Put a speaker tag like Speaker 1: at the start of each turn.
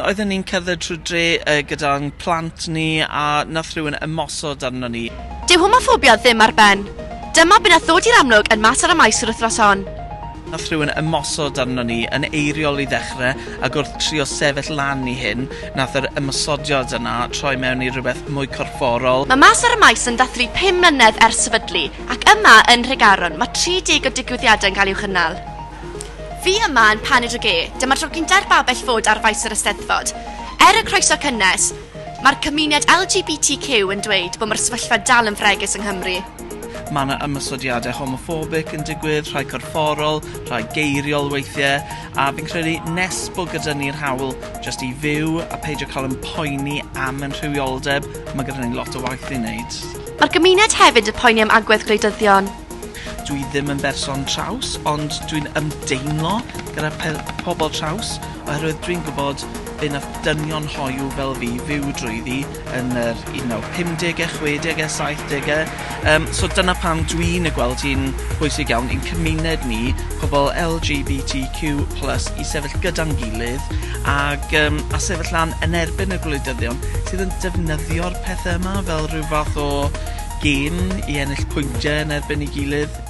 Speaker 1: oedden ni'n cerdded trwy dre gyda'n plant ni a nath rhywun ymosod arno ni.
Speaker 2: Dyw homoffobia ddim ar ben. Dyma bydd nath ddod i'r amlwg yn Maes ar y Maes yr wythnos hon.
Speaker 1: Nath rhywun ymosod arno ni yn eiriol i ddechrau ac wrth trio sefyll lan i hyn, nath yr ymosodiad yna troi mewn i rhywbeth mwy corfforol.
Speaker 2: Mae Maes ar y Maes yn dathlu 5 mlynedd ers sefydlu ac yma yn Nhregaron mae 30 o digwyddiadau yn cael i'w chynnal. Fi yma yn paned o ge, dyma'r tro cyntaf babell fod ar faes yr Eisteddfod. Y croeso cynnes, mae'r cymuned LGBTQ yn dweud bod mae'r sefyllfa dal yn fregus yng Nghymru.
Speaker 1: Mae yna ymosodiadau homoffobig yn digwydd, rhai corfforol, rhai geiriol weithiau, a fi'n credu nes bod gyda ni'r hawl jyst i fyw a peidio cael yn poeni am yn rhywioldeb, mae gyda ni lot o waith i wneud.
Speaker 2: Mae'r gymuned hefyd yn poeni am agwedd gwleidyddion.
Speaker 1: Dwi ddim yn berson traws, ond dwi'n ymdeimlo gyda pobl traws, oherwydd dwi'n gwybod be nath dynion hoyw fel fi fyw drwyddi yn yr 50au, 60au, 70au. So dyna pam dwi'n gweld hi'n bwysig iawn i'n cymuned ni, pobl LGBTQ+ i sefyll gyda'n gilydd ac a sefyll lan yn erbyn y gwleidyddion sydd yn defnyddio'r pethau yma fel rhyw fath o gêm i ennill pwyntiau yn erbyn ei gilydd.